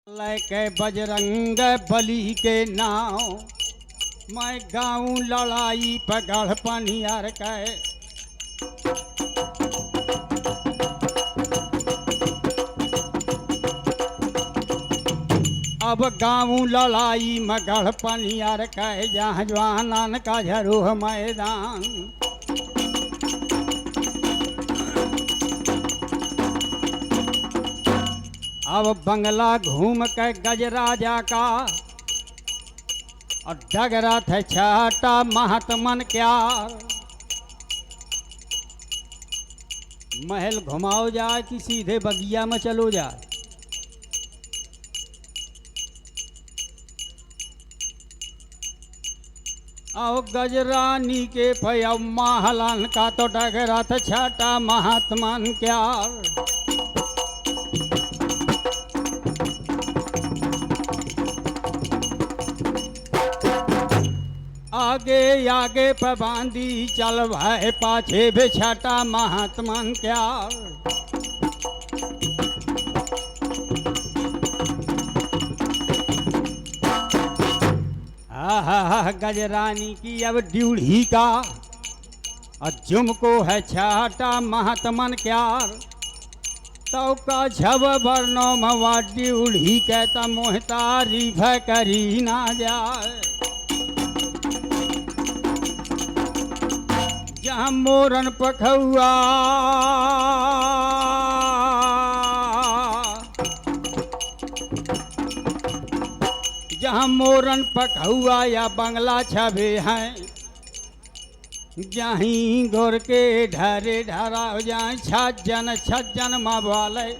के बजरंग बली के नाव मैं गाऊं लड़ाई पगड़ पनियर के। अब गाऊं लड़ाई मगढ़ पनियर के, जहाँ जवानन का झरूह मैदान। अब बंगला घूम के गजराजा का और डगरा थे छाटा महात्मन क्या। महल घुमाओ जाए कि सीधे बगिया में चलो जाए। आओ गजरानी के भैया महलन का तो डगरा थे छाटा महात्मन क्या। आगे आगे पबांदी चल भाई, पाछे बेछाटा महात्मन क्या। गजरानी की अब ड्यूढ़ी का और जुमको है छाटा महात्मन क्या। तो का झब वर्णो मवा ड्यूढ़ी कहता मोहतारी भय करी ना जाए। जहाँ मोरन पखुआ जहाँ मोरन पखुआ या बंगला छबे हैं, जहीं गोर के ढरे ढरा जहाँ छज्जन मवाले।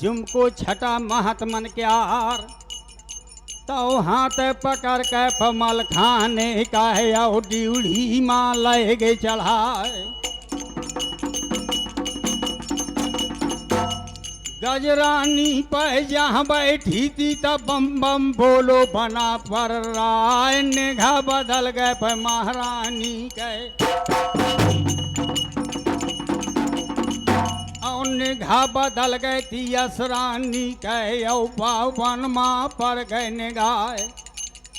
जुमको छटा महात्मन क्यार, तो हाथ पकड़ के पमल खाने का है और ड्यूढ़ी माँ लगे चढ़ाए। गजरानी पे जहाँ बैठी थी तब बम बम बोलो बना पर राय। निगाह बदल गए पे महारानी के, निगाह बदल गए थी असरानी के। बावन माँ पर गए निगाह,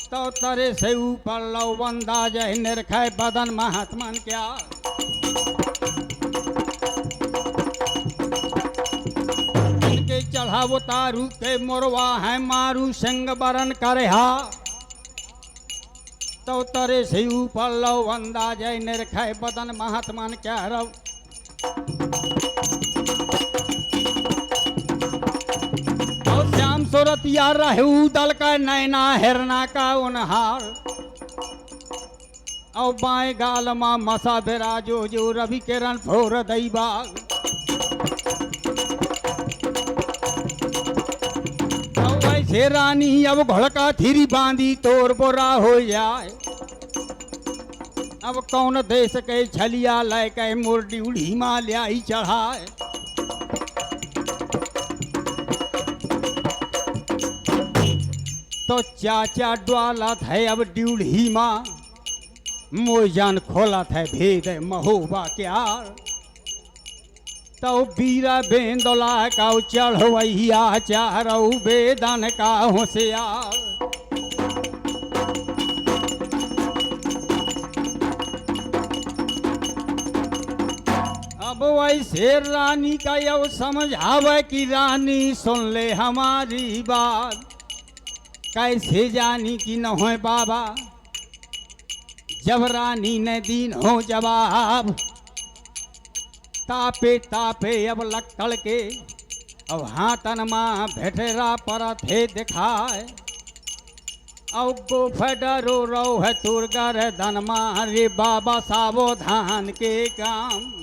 तो तरे से ऊपर लो बंदा जय निरखे बदन महात्मन क्या। इनके चढ़ावो तारू के मोरवा है मारू संग बरन करहा, तो तरे से ऊपर लो बंदा जय निरखे बदन महात्मन क्या रव। श्याम सूरतिया रहू दल का नैना हिरना का उनहार। और बाएं गाल माँ मसा बिराजो जो रवि किरण भोर दई बाग। तो ऐसे रानी अब घड़का थिरी बांधी तोर बोरा हो जाए। अब कौन देश के छलिया लय के मुर्डी उड़ी माँ ल्याई चढ़ाए। तो चाचा डवाला थे अब ड्यूढ़ी माँ, मोजान खोला थे भेद महोबा क्यार। तो बीरा बेंदोला का चढ़वैया चारो बेदन का होशियार। अब वैसे रानी का यो समझावे कि रानी सुन ले हमारी बात। कैसे जानी कि न हो बाबा, जब रानी ने दीन हो जवाब। तापे तापे अब लक्कड़ के अब हाथन माँ भेटरा पर थे दिखाए। अब गो फडरो रो है तुरगर धन मारे बाबा सावधान के काम।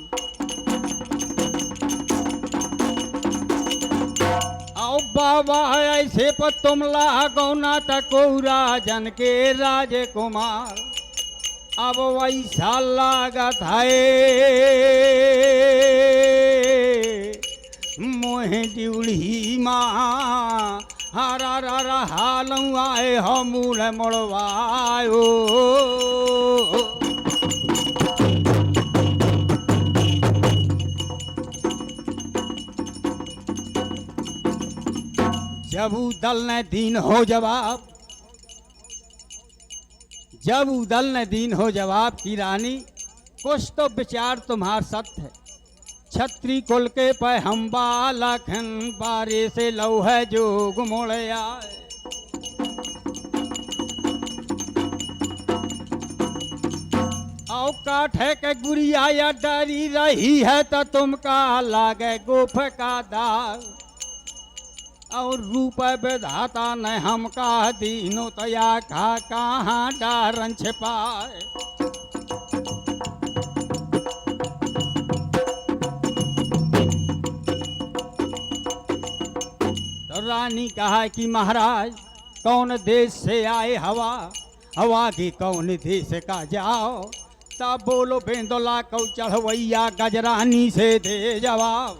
बाबा ऐसे पर तुम लागौना तकोरा जन के राजकुमार। अब वैसा लागत है मोहे ड्यूढ़ी माँ हरा रा हालू आए हो मूल मोड़वायो। जब दल ने दीन हो जवाब, जब उदल ने दीन हो जवाब की रानी, कुछ तो विचार तुम्हार सत्य है। छत्री कुल के पे हम बालखन बारे से लौ है जोग मोड़ आए। औ काठे के गुड़िया या डरी रही है तो तुमका लागे गोफ का दाग। और रूप विधाता ने हमका दीनो तया का कहाँ डारन छिपाए। तो रानी कहा कि महाराज कौन देश से आए हवा, हवा की कौन देश का जाओ। तब बोलो बेंदोला कौ चढ़वैया गजरानी से दे जवाब।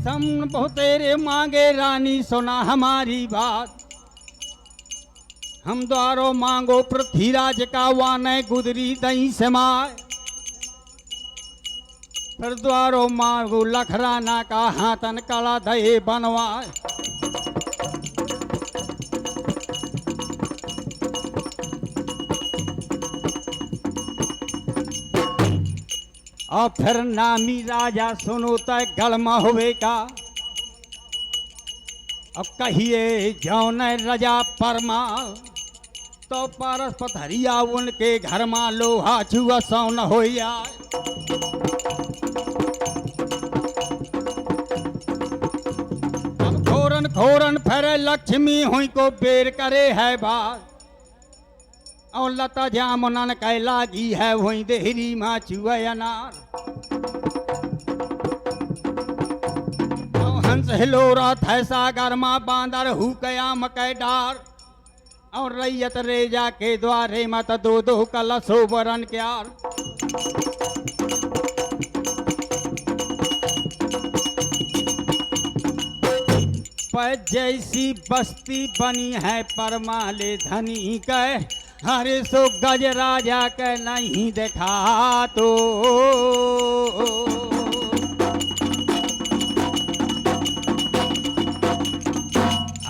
हम बहुत तेरे मांगे रानी सुना हमारी बात। हम द्वारो मांगो पृथ्वीराज का वाने गुदरी दई समाय। फिर द्वारो मांगो लखराना का हाथन कला दहे बनवाए। और फिर नामी राजा सुनो तय गलमा हुए का। अब कहिए जौन रजा परमाल, तो पारस पथरिया उनके घर मा लोहा छुआ सौन हो जाए। अब घोरन घोरन फिर लक्ष्मी हुई को बेर करे है बात। और लता जामुनन कै लागी है वही देहरी माँ चुए अनार। हंस हिलोरा थे सागर माँ बांदर हु कयाम कै डार। और रैयत रेजा के द्वारे मत दो दो कलशो बरन क्यार। जैसी बस्ती बनी है परमाले धनी कै। हरे सो गज राजा के नहीं देखा तो।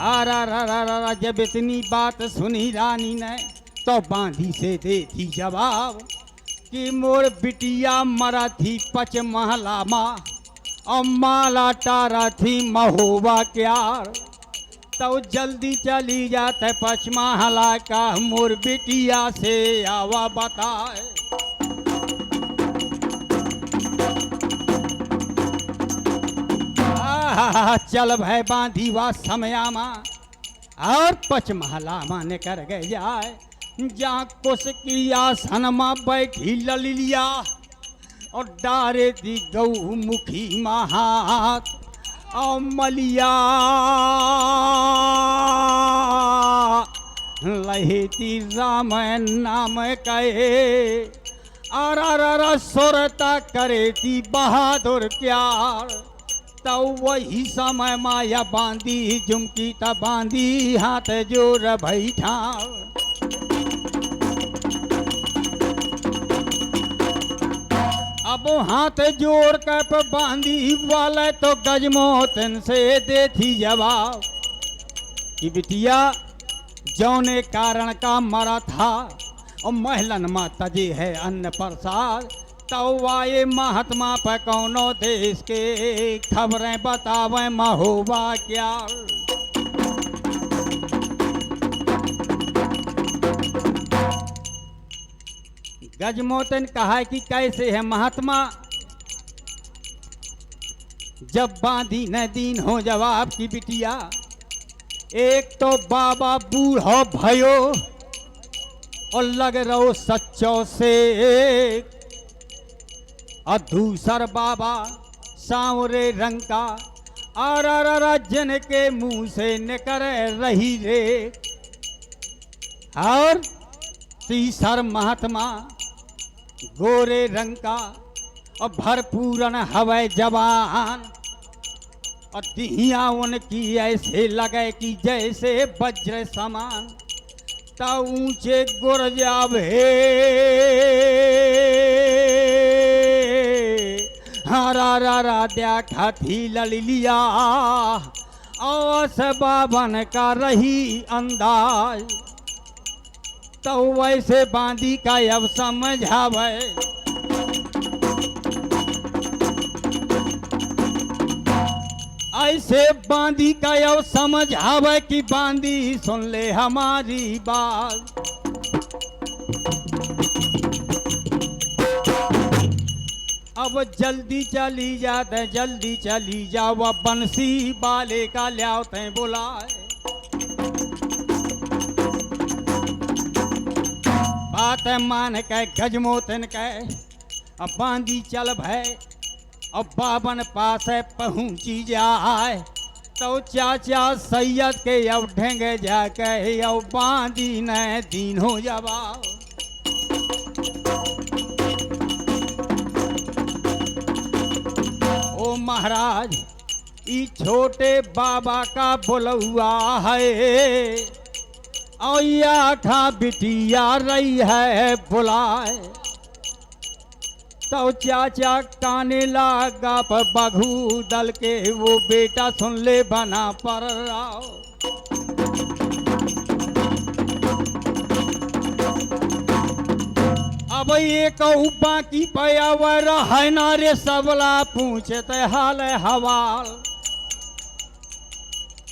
आरा जब इतनी बात सुनी रानी ने, तो बांधी से दे थी जवाब कि मोर बिटिया मरा थी पच महला माँ। और माला टारा थी महोबा क्यार। तो जल्दी चली जाते पचमहला का मोर बिटिया से आवा बताए। चल भय बांधी वा समयामा। और पचमहला माने कर गए जाए। जहाँ कुछ की आसन माँ बैठी ललिया। और डारे दी गौ मुखी महात। और मलिया लहेती राम नाम कहे। आरा सोरता करे ती बहादुर प्यार। तो वही समय माया बांधी झुमकी त बांधी हाथ जोर बैठा। अब हाथ जोड़ कर बांधी वाले तो गजमोतन से देती जवाब कि बिटिया जौने कारण का मरा था। और महलन में तजे है अन्न प्रसाद। तो वाये महात्मा पर कौनो देश के खबरें बतावे महोबा क्या। गजमोतन कहा कि कैसे है महात्मा। जब बांधी न दीन हो जवाब की बिटिया। एक तो बाबा बूढ़ो भयो और लग रहो सच्चो से। और दूसर बाबा सांवरे रंग का। आरा जन के मुंह से निकर रही रे। और तीसर महात्मा गोरे रंग का और भरपूरन हवै जवान और दिहिया उनकी ऐसे लगे कि जैसे वज्र समान। ता ऊंचे गुरजावे हरा रा द्या खाथी ललिया औस बाबन का रही अंदाज। तो वैसे बांदी का अब समझावे ऐसे बांदी का अब समझावे कि बांदी सुन ले हमारी बात। अब जल्दी चली जाते जल्दी चली जाओ बंसी बाले का लियाते बुलाए। बात मान के गजमोतन के अब बांदी चल भय अब बाबन पास पहुंची जाए। तो चाचा सैयद के अब ढेंगे जाके अब बांदी न दीन हो जवाब। ओ महाराज ई छोटे बाबा का बुलौआ है और या खा बिटिया रही है बुलाए। तो चाचा काने लगा पर बघू दल के वो बेटा सुन ले बना पर राव। अब ये कहू बाकी पयावर है ना रे सबला पूछते हाल हवाल।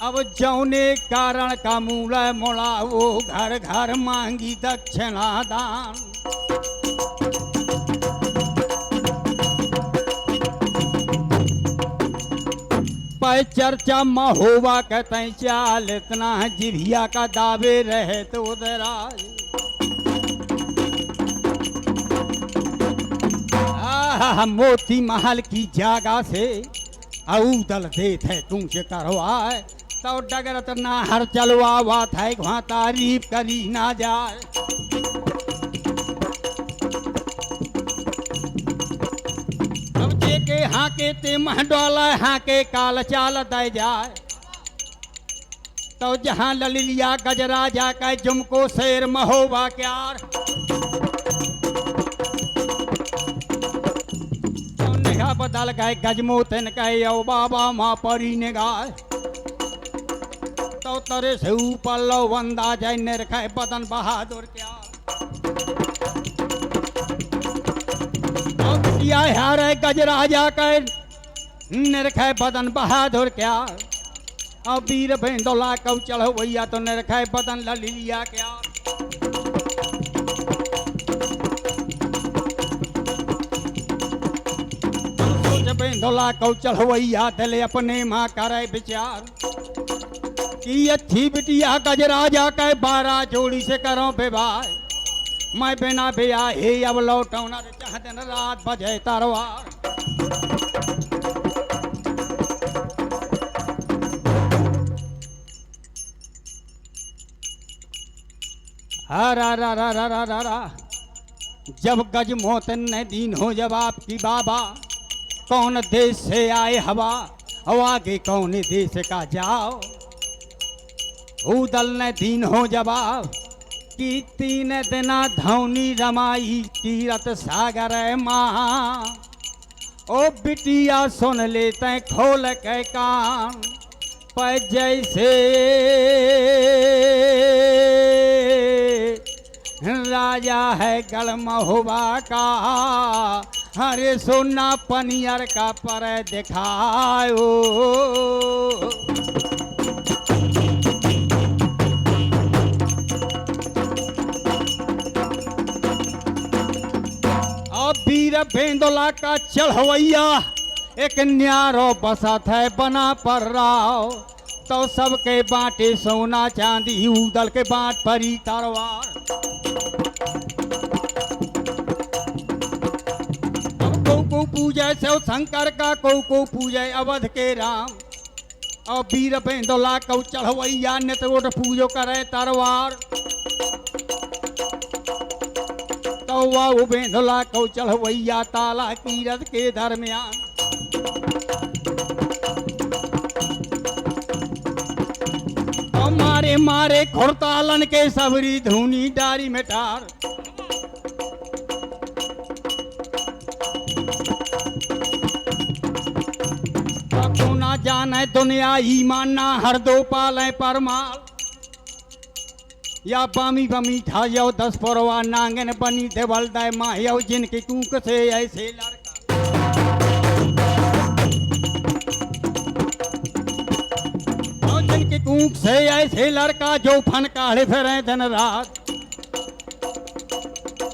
अब जौने कारण का मूल मोड़ा वो घर घर मांगी दक्षिणा दान। पै चर्चा महोबा कहते चाल इतना जिभिया का दावे रहे तो दराज। मोती महल की जागा से औदल देत है तुमसे करवाए। तो डगरत ना हर चलवा था वहाँ तारीफ करी ना जाए। अब जेके हाके ते महडोला हाके काल चाल दे जाए। तो जहाँ ललिया गजरा जाके जुमको शेर महोबा क्यार। तो निगाह बदल गए गजमोतन कहे ओ बाबा माँ परी निगाह। तो तरे से ऊपर लो बंदा जाए निरखे बदन बहादुर क्या। तो किया हार गजराजा के निरखे बदन बहादुर क्या। अब वीर भेंदोला कौ चढ़ो भैया तो निरखे बदन ललिया क्या। भेंदोला कौ चढ़ो भैया दिले अपने माँ करे विचार कि अच्छी बिटिया गजराजा के 12 जोड़ी से करो विवाह। मैं बिना बिया हे अब लौटौना चाह दिन रात बजे तरवार। हरा रा रा रा रा रा रा जब गजमोतन ने दीन हो जवाब की बाबा कौन देश से आए हवा और आगे कौन देश का जाओ। उदल ने दीन हो जवाब कि 3 दिना धौनी रमाई तीरथ सागर माँ। ओ बिटिया सुन लेते खोल के कान पर जैसे राजा है गल महोबा का। हरे सोना पनियर का पर दिखाओ। वीर भेंदोला का चढ़वैया एक न्यारो बसा था बना पर राव। तो सबके बांटे सोना चांदी उदल के बांट परी तरवार। को पूजे शिव शंकर का को पूजे अवध के राम। और वीर भेंदोला को चढ़वैया नित पूजो करे तरवार। तो वाऊ बेंधुला को चढ़वैया ताला कीरत के दरमियान। तो मारे मारे खुरतालन के सबरी धूनी डारी में टार। तो ना जाने दुनिया ईमान ना हर दो पाले परमाल। या बामी बमी था यो 10 परवा नांगन बनी देवल दाय मायो जिनके कूक से ऐसे लड़का। और जिनके कूक से ऐसे लड़का जो फन काढ़े फिरे दिन रात।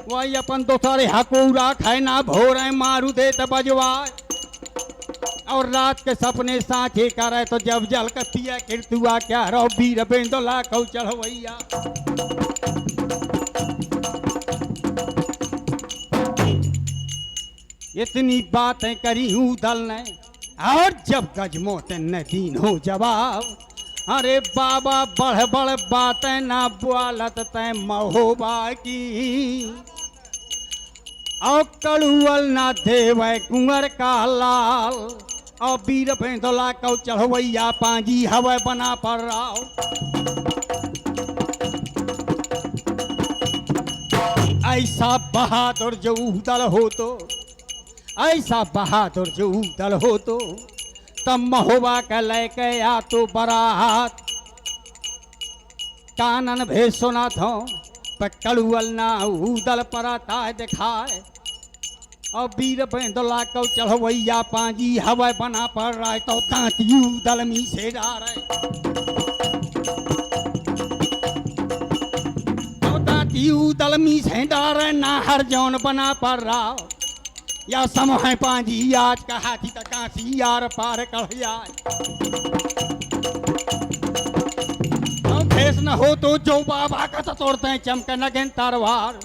वही अपन दोसरे हकूरा खाए ना भोरे मारू दे त बजवाए। और रात के सपने साँचे करे तो जब जल के पिया कीर्तुआ क्या रो वीर बेंदोला को चढ़वैया। इतनी बातें करी उदल ने और जब गजमोते न दीन हो जवाब। अरे बाबा बढ़ बढ़ बातें ना बोलत तै महोबा की। और कड़ुअल ना देवे कुंवर का लाल। और वीर बेंदोला को चढ़वैया पांजी हवा बना पर राव। ऐसा बहादुर जो उदल हो तो, ऐसा बहादुर जो उदल हो तो तब महोबा का लेके आ तो बरात। कानन भेज सुना था पर कड़ुअल ना उदल पराता दिखाए। और वीर बेंदोला को चढ़वैया पांजी हवा बना पड़ रहा है। तो दांती उदल मी से डार है। तो दांती उदल मी से डार है ना हर जौन बना पड़ रहा। या समय पांजी आज का हाथी तक कांसी यार पार कढ़िया। तो भेस न हो तो जो बाबा का तो तोड़ते हैं चमके नगेन तरवार।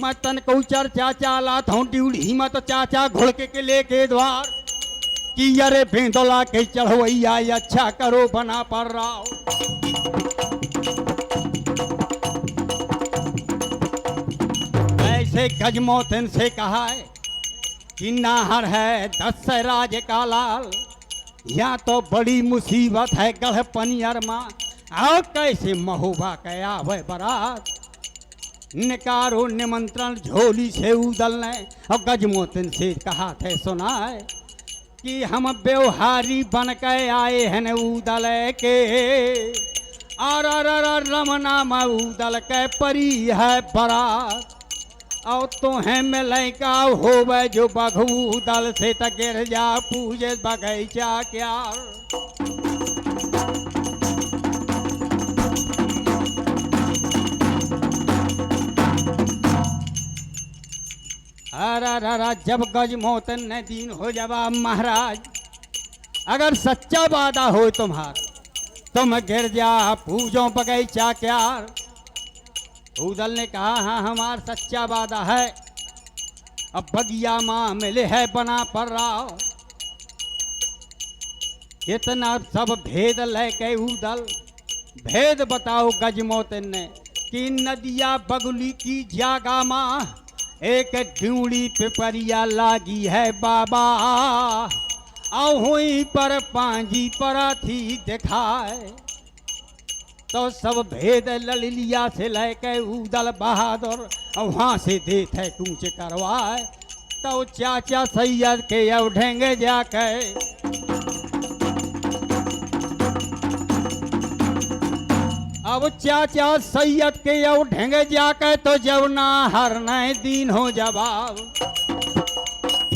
मैं तन को चर्चा चाला था ड्यूढ़ी मत चाचा घुड़के के लेके द्वार। कि अरे बेंदोला के चढ़वैया अच्छा करो बना पर राव। ऐसे गजमोतन से कहा है कि नाहर है 10 राज का लाल। या तो बड़ी मुसीबत है गढ़ पनियर माँ। और कैसे महोबा कया वह बरात। निकारो निमंत्रण झोली से उदल ने। और गजमोतन से कहा थे सुनाए कि हम व्यवहारी बन के आए हैं उदल के। और रमना में उदल के परी है बरात। और तुम्हें मिले का होवे जो बघू दल से त गिर जा पूजे बगैचा क्या। अरे जब गजमोतन ने दीन हो जवाब महाराज। अगर सच्चा वादा हो तुम्हारा तुम गिर जा पूजो बगैचा क्या। उदल ने कहा हाँ हमार सच्चा वादा है। अब बगिया माँ मिले है बना पर रहा। इतना सब भेद लेके उदल भेद बताओ गजमोतन ने कि नदिया बगुली की जागा माँ। एक ड्यूड़ी पिपरिया लागी है बाबा। आओ हुई पर पांजी पराथी दिखाए। तो सब भेद ललिया से लेके उदल बहादुर वहां से देते कूच करवाए। तो चाचा सैयद के अब ढेंगे जाके। अब चाचा सैयद के अब ढेंगे जाके। तो जब ना हर नए दिन हो जवाब।